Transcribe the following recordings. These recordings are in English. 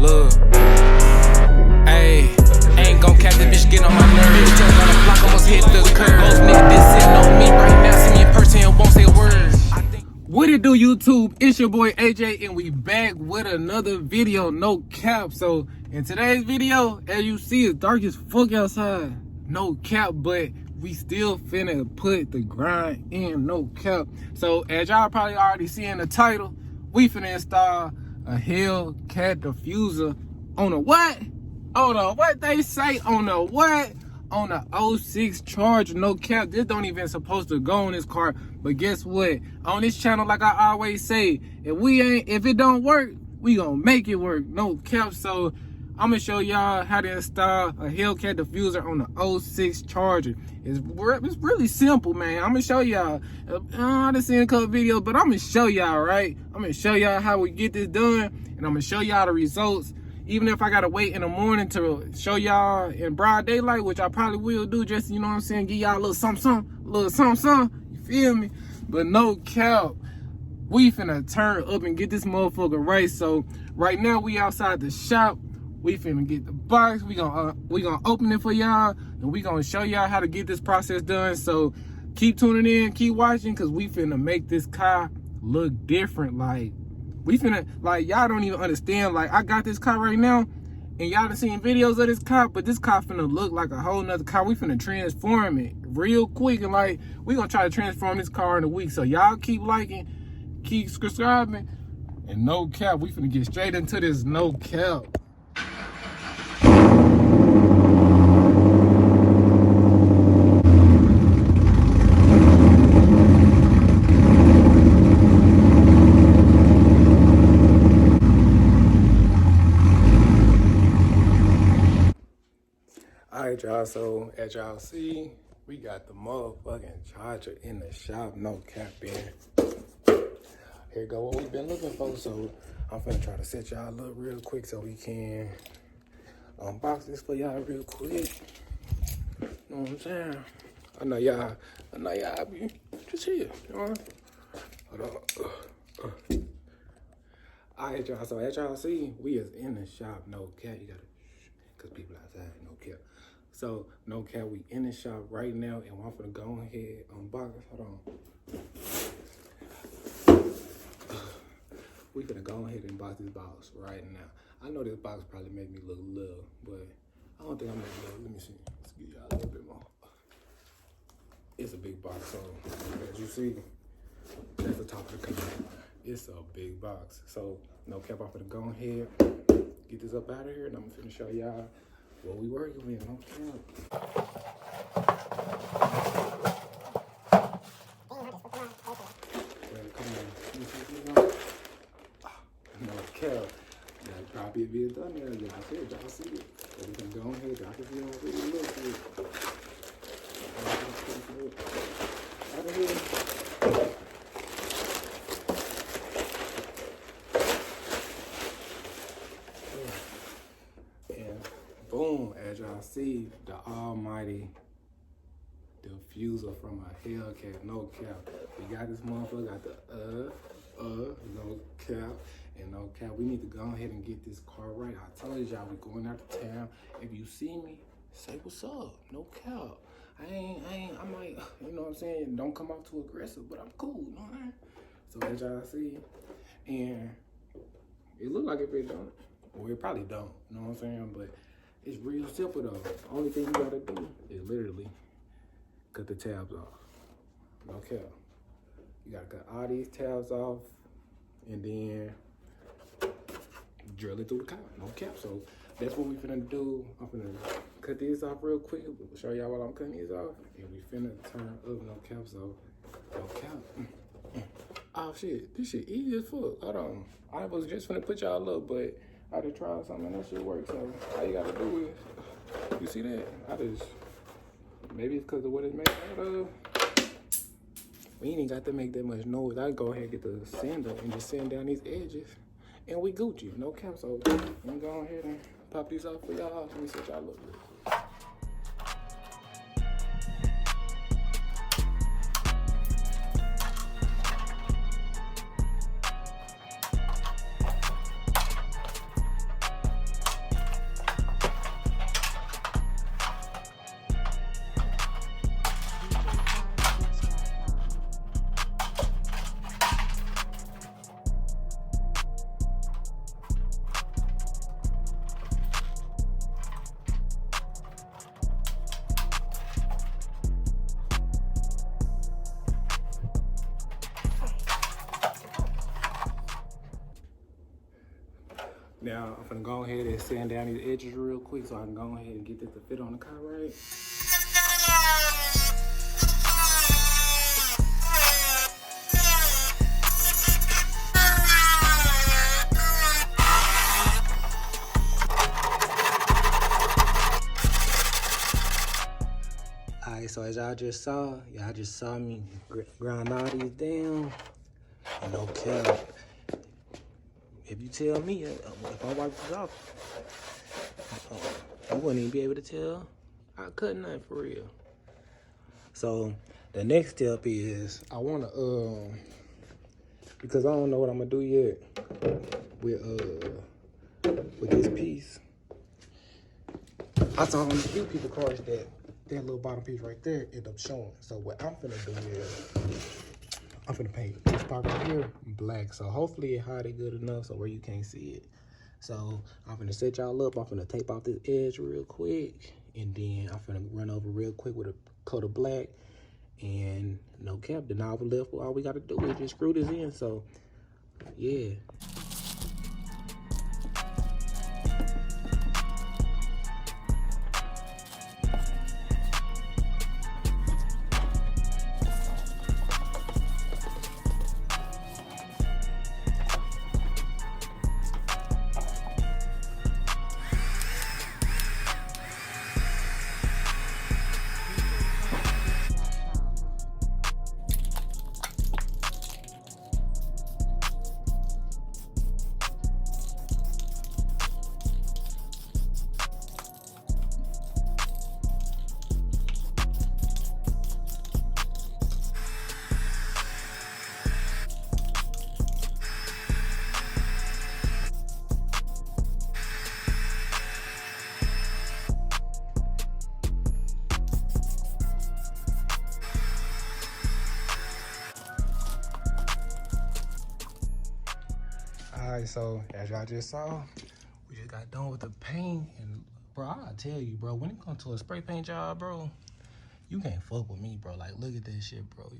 Look, ayy, ain't gon' catch this bitch getting on my nerves. Just on the block, almost hit the curb. Most niggas been sitting on me right now. See me in person and won't say a word. What it do, YouTube? It's your boy AJ, and we back with another video, no cap. So in today's video, as you see, it's dark as fuck outside, no cap, but we still finna put the grind in, no cap. So as y'all probably already see in the title, we finna install a Hellcat Diffuser on a what? On a what they say? On a what? On a 06 Charger, no cap. This don't even supposed to go on this car, but guess what? On this channel, like I always say, if it don't work, we gonna make it work, no cap. So I'm gonna show y'all how to install a Hellcat Diffuser on the 06 Charger. It's really simple, man. I'm gonna show y'all. I done seen a couple videos, but I'm gonna show y'all, right? I'm gonna show y'all how we get this done, and I'm gonna show y'all the results. Even if I gotta wait in the morning to show y'all in broad daylight, which I probably will do, just, you know what I'm saying, give y'all a little something, you feel me? But no cap, we finna turn up and get this motherfucker right. So right now we outside the shop. We finna get the box. We gonna open it for y'all, and we gonna show y'all how to get this process done. So keep tuning in, keep watching, cause we finna make this car look different. Like, we finna, like, y'all don't even understand. Like, I got this car right now, and y'all done seen videos of this car, but this car finna look like a whole nother car. We finna transform it real quick, and like, we gonna try to transform this car in a week. So y'all keep liking, keep subscribing, and no cap, we finna get straight into this, no cap. Alright, y'all, so as y'all see, we got the motherfucking Charger in the shop, no cap in. Here go what we've been looking for. So I'm finna try to set y'all up real quick so we can unbox this for y'all real quick. You know what I'm saying? I know y'all be just here, you know? Hold on. Alright, y'all, so as y'all see, we is in the shop, no cap. You gotta, cause people outside, no cap. So, no cap, we in the shop right now, and I'm gonna go ahead and unbox. Hold on. We gonna go ahead and box this box right now. I know this box probably made me look little, but I don't think I'm gonna look. Let me see. Let's give y'all a little bit more. It's a big box, so as you see, that's the top of the car. It's a big box. So, no cap, I'm gonna go ahead, get this up out of here, and I'm gonna show y'all what we working with, no cap. No cap. That probably be a thumbnail. Y'all see it. So we can go ahead, drop it in really real quick. Out of here. Boom, as y'all see, the almighty diffuser from a Hellcat, no cap. We got this motherfucker, got the no cap, and no cap. We need to go ahead and get this car right. I told y'all we going out of town. If you see me, say what's up, no cap. I might, you know what I'm saying, don't come off too aggressive, but I'm cool, you know what I mean? So as y'all see, and it look like it don't, or it probably don't, you know what I'm saying, but it's real simple though. Only thing you gotta do is literally cut the tabs off. No cap. You gotta cut all these tabs off and then drill it through the car. No cap. So that's what we finna do. I'm finna cut these off real quick. We'll show y'all while I'm cutting these off. And we finna turn up, no cap. So no cap. Oh shit, this shit easy as fuck. Hold on. I was just finna put y'all up, but I just tried something and that shit works. So all you gotta do is, you see that? Maybe it's because of what it's made out of. We ain't even got to make that much noise. I go ahead and get the sander and just sand down these edges, and we Gucci, no cap. So let me go ahead and pop these off for y'all. Let me see what y'all look like. Now, I'm gonna go ahead and sand down these edges real quick so I can go ahead and get this to fit on the car, right? Alright, so as y'all just saw me grind all these down. And no cap. If you tell me, if I wipe this off, you wouldn't even be able to tell I cut nothing for real. So the next step is I wanna because I don't know what I'm gonna do yet with this piece. I saw on a few people cars that little bottom piece right there end up showing. So what I'm finna do is I'm finna paint this part right here black. So hopefully it hide it good enough so where you can't see it. So I'm finna set y'all up. I'm finna tape off this edge real quick. And then I'm finna run over real quick with a coat of black. And no cap, the nozzle left. All we gotta do is just screw this in. So yeah. Alright, so as y'all just saw, we just got done with the paint. And bro, I'll tell you, bro, when it comes to a spray paint job, bro, you can't fuck with me, bro. Like, look at that shit, bro.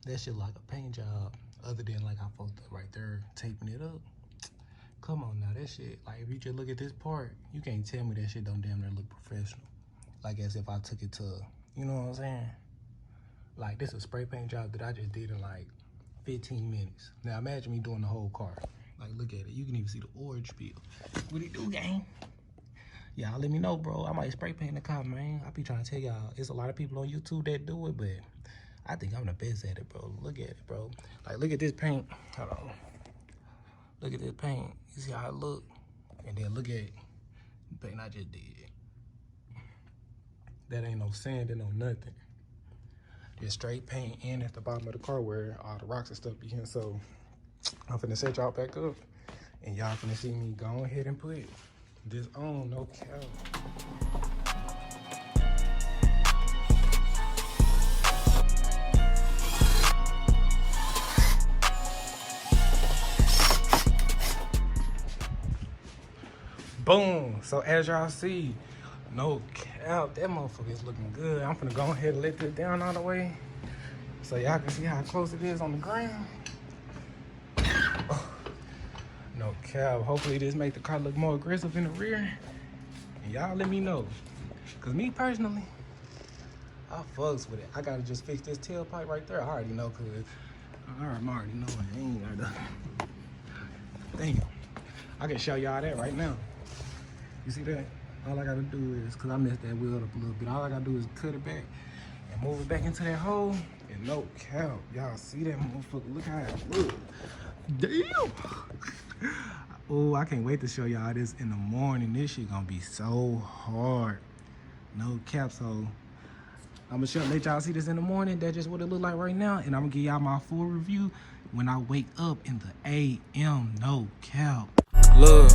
That shit like a paint job, other than like I fucked up right there, taping it up. Come on now, that shit, like if you just look at this part, you can't tell me that shit don't damn near look professional. Like as if I took it to, you know what I'm saying? Like this is a spray paint job that I just did in like 15 minutes. Now imagine me doing the whole car. Like, look at it. You can even see the orange peel. What it do, gang? Y'all let me know, bro. I might spray paint the car, man. I be trying to tell y'all, there's a lot of people on YouTube that do it, but I think I'm the best at it, bro. Look at it, bro. Like, look at this paint. Hold on. Look at this paint. You see how it look? And then look at the paint I just did. That ain't no sand and no nothing. Just straight paint in at the bottom of the car where all the rocks and stuff be in. So I'm finna set y'all back up, and y'all finna see me go ahead and put this on, no cap. Boom. So as y'all see, no cap, that motherfucker is looking good. I'm finna go ahead and let this down all the way so y'all can see how close it is on the ground. No cap. Hopefully this make the car look more aggressive in the rear. And y'all let me know. Cause me personally, I fucks with it. I gotta just fix this tailpipe right there. I already know, cause I'm already knowing it ain't gotta. Damn. I can show y'all that right now. You see that? All I gotta do is, cause I messed that wheel up a little bit, all I gotta do is cut it back and move it back into that hole. And no cap, y'all see that motherfucker? Look how it look. Damn. Oh, I can't wait to show y'all this in the morning. This shit gonna be so hard. No cap. So I'm gonna let y'all see this in the morning. That's just what it look like right now. And I'm gonna give y'all my full review when I wake up in the AM. No cap. Look.